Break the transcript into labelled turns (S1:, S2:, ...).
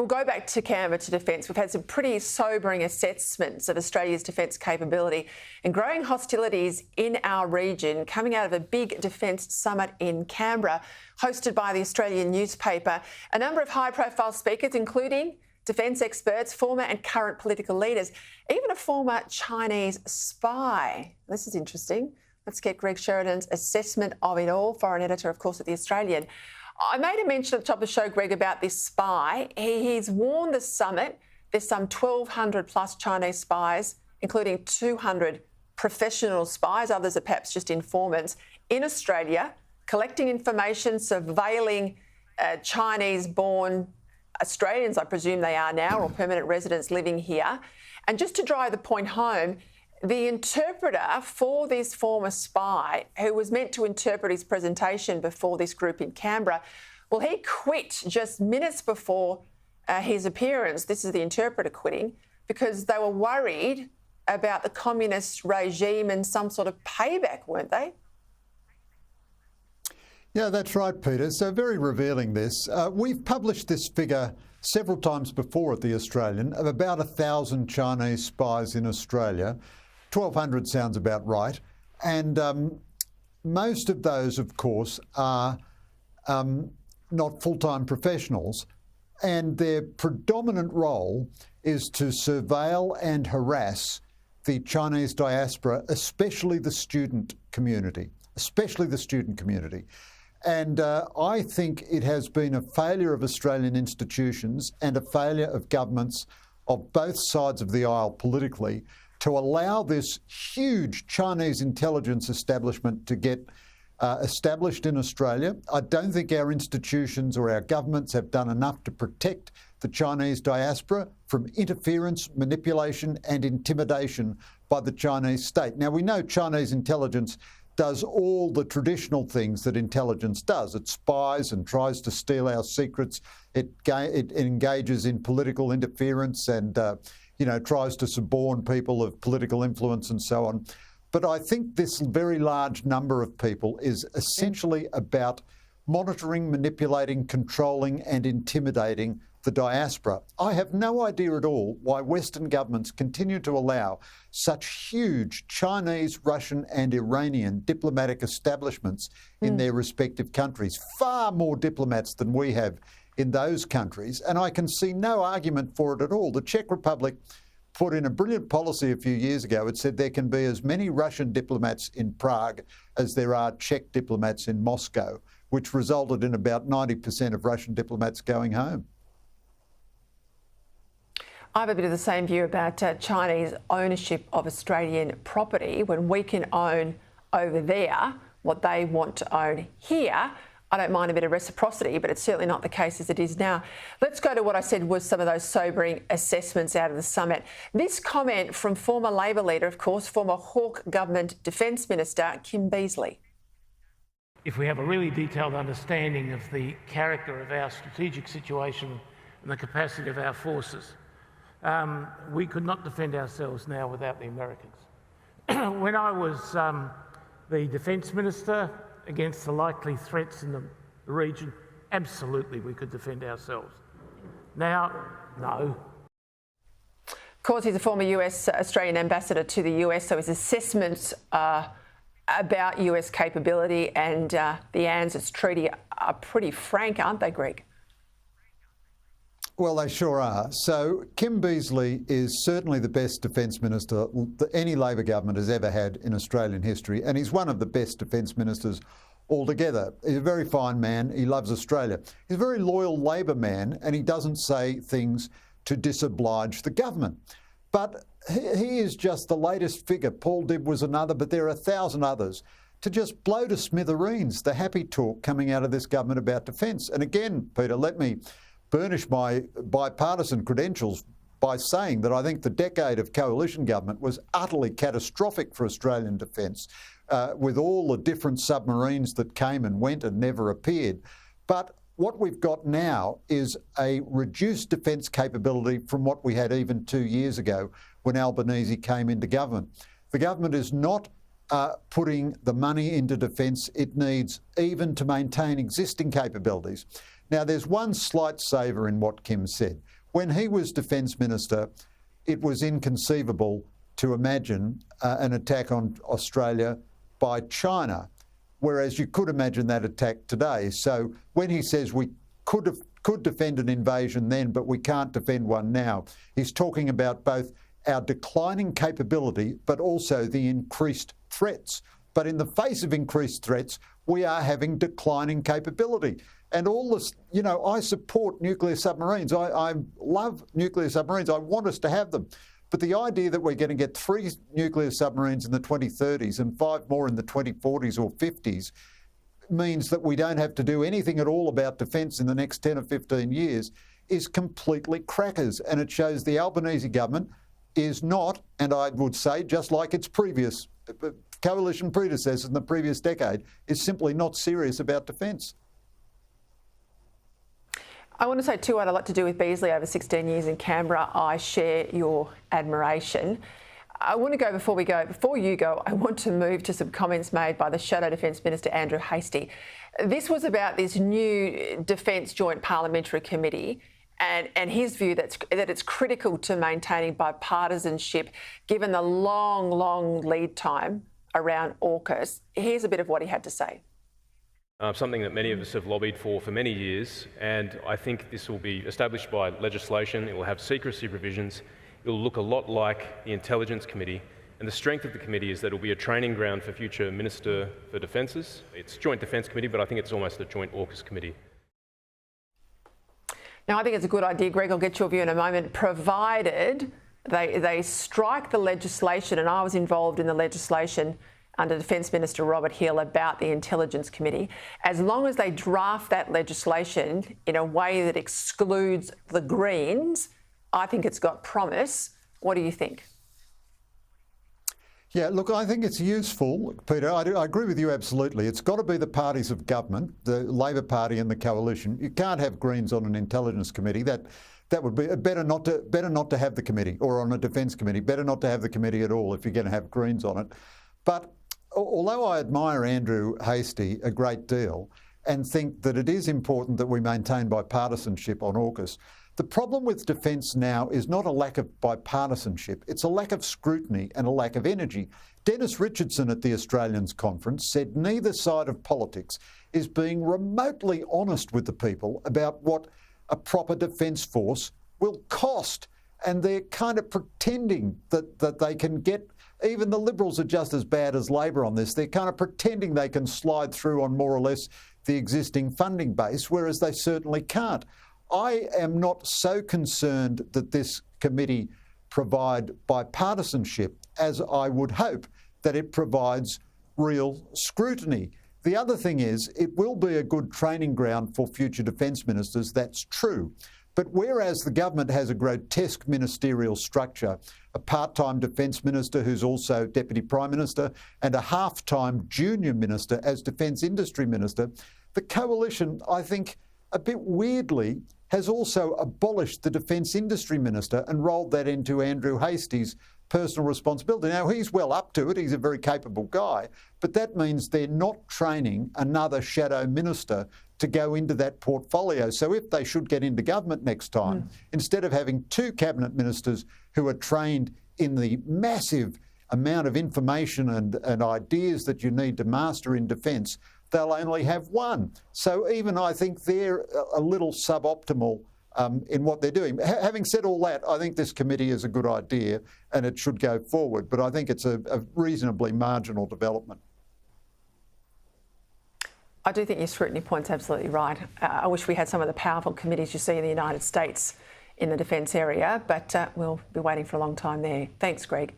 S1: we'll go back to Canberra to defence. We've had some pretty sobering assessments of Australia's defence capability and growing hostilities in our region coming out of a big defence summit in Canberra, hosted by the Australian newspaper. A number of high-profile speakers, including defence experts, former and current political leaders, even a former Chinese spy. This is interesting. Let's get Greg Sheridan's assessment of it all, foreign editor, of course, at The Australian. I made a mention at the top of the show, Greg, about this spy. He's warned the summit there's some 1,200 plus Chinese spies, including 200 professional spies, others are perhaps just informants, in Australia, collecting information, surveilling Chinese-born Australians, I presume they are now, or permanent residents living here. And just to drive the point home, the interpreter for this former spy, who was meant to interpret his presentation before this group in Canberra, well, he quit just minutes before his appearance. This is the interpreter quitting because they were worried about the communist regime and some sort of payback, weren't they?
S2: Yeah, that's right, Peter. So very revealing this. We've published this figure several times before at The Australian of about 1,000 Chinese spies in Australia. 1,200 sounds about right. And most of those, of course, are not full-time professionals. And their predominant role is to surveil and harass the Chinese diaspora, especially the student community, And I think it has been a failure of Australian institutions and a failure of governments of both sides of the aisle politically to allow this huge Chinese intelligence establishment to get established in Australia. I don't think our institutions or our governments have done enough to protect the Chinese diaspora from interference, manipulation and intimidation by the Chinese state. Now, we know Chinese intelligence does all the traditional things that intelligence does. It spies and tries to steal our secrets. It engages in political interference and tries to suborn people of political influence and so on. But I think this very large number of people is essentially about monitoring, manipulating, controlling and intimidating the diaspora. I have no idea at all why Western governments continue to allow such huge Chinese, Russian and Iranian diplomatic establishments in their respective countries, far more diplomats than we have in those countries, and I can see no argument for it at all. The Czech Republic put in a brilliant policy a few years ago. It said there can be as many Russian diplomats in Prague as there are Czech diplomats in Moscow, which resulted in about 90% of Russian diplomats going home.
S1: I have a bit of the same view about Chinese ownership of Australian property. When we can own over there what they want to own here, I don't mind a bit of reciprocity, but it's certainly not the case as it is now. Let's go to what I said was some of those sobering assessments out of the summit. This comment from former Labor leader, of course, former Hawke government Defence Minister, Kim Beazley.
S3: If we have a really detailed understanding of the character of our strategic situation and the capacity of our forces, we could not defend ourselves now without the Americans. When I was the Defence Minister, against the likely threats in the region, absolutely we could defend ourselves. Now, no.
S1: Of course, he's a former Australian ambassador to the US, so his assessments about US capability and the ANZUS treaty are pretty frank, aren't they, Greg?
S2: Well, they sure are. So Kim Beazley is certainly the best Defence Minister that any Labor government has ever had in Australian history, and he's one of the best Defence Ministers altogether. He's a very fine man. He loves Australia. He's a very loyal Labor man, and he doesn't say things to disoblige the government. But he is just the latest figure. Paul Dibb was another, but there are 1,000 others to just blow to smithereens the happy talk coming out of this government about defence. And again, Peter, let me burnish my bipartisan credentials by saying that I think the decade of coalition government was utterly catastrophic for Australian defence, with all the different submarines that came and went and never appeared. But what we've got now is a reduced defence capability from what we had even 2 years ago when Albanese came into government. The government is not putting the money into defence it needs even to maintain existing capabilities. Now, there's one slight savour in what Kim said. When he was Defence Minister, it was inconceivable to imagine an attack on Australia by China, whereas you could imagine that attack today. So when he says we could defend an invasion then, but we can't defend one now, he's talking about both our declining capability, but also the increased threats. But in the face of increased threats, we are having declining capability. And all this, you know, I support nuclear submarines. I love nuclear submarines. I want us to have them. But the idea that we're going to get 3 nuclear submarines in the 2030s and 5 more in the 2040s or 50s means that we don't have to do anything at all about defence in the next 10 or 15 years is completely crackers. And it shows the Albanese government is not, and I would say just like its previous coalition predecessors in the previous decade, is simply not serious about defence.
S1: I want to say too, what I'd like to do with Beazley over 16 years in Canberra, I share your admiration. I want to go, before you go, I want to move to some comments made by the Shadow Defence Minister, Andrew Hastie. This was about this new Defence Joint Parliamentary Committee and his view that it's critical to maintaining bipartisanship given the long lead time around AUKUS. Here's a bit of what he had to say.
S4: Something that many of us have lobbied for many years, and I think this will be established by legislation. It will have secrecy provisions. It will look a lot like the Intelligence Committee, and the strength of the committee is that it will be a training ground for future Minister for Defences. It's Joint Defence Committee, but I think it's almost a Joint AUKUS Committee.
S1: Now, I think it's a good idea, Greg. I'll get your view in a moment, provided they strike the legislation, and I was involved in the legislation under Defence Minister Robert Hill about the Intelligence Committee. As long as they draft that legislation in a way that excludes the Greens, I think it's got promise. What do you think?
S2: Yeah, look, I think it's useful, Peter. I agree with you absolutely. It's got to be the parties of government, the Labor Party and the Coalition. You can't have Greens on an Intelligence Committee. That would be better not to have the committee, or on a Defence Committee. Better not to have the committee at all if you're going to have Greens on it. But although I admire Andrew Hastie a great deal and think that it is important that we maintain bipartisanship on AUKUS, the problem with defence now is not a lack of bipartisanship, it's a lack of scrutiny and a lack of energy. Dennis Richardson at the Australians Conference said neither side of politics is being remotely honest with the people about what a proper defence force will cost. And they're kind of pretending that they can get, even the Liberals are just as bad as Labor on this, they're kind of pretending they can slide through on more or less the existing funding base, whereas they certainly can't. I am not so concerned that this committee provide bipartisanship as I would hope that it provides real scrutiny. The other thing is, it will be a good training ground for future defence ministers, that's true. But whereas the government has a grotesque ministerial structure, a part-time defence minister who's also Deputy Prime Minister and a half-time junior minister as Defence Industry Minister, the Coalition, I think, a bit weirdly, has also abolished the Defence Industry Minister and rolled that into Andrew Hastie's personal responsibility. Now, he's well up to it, he's a very capable guy, but that means they're not training another shadow minister to go into that portfolio. So if they should get into government next time, instead of having 2 cabinet ministers who are trained in the massive amount of information and ideas that you need to master in defence, they'll only have 1. So even I think they're a little suboptimal in what they're doing. Having said all that, I think this committee is a good idea and it should go forward, but I think it's a reasonably marginal development.
S1: I do think your scrutiny point's absolutely right. I wish we had some of the powerful committees you see in the United States in the defence area, but we'll be waiting for a long time there. Thanks, Greg.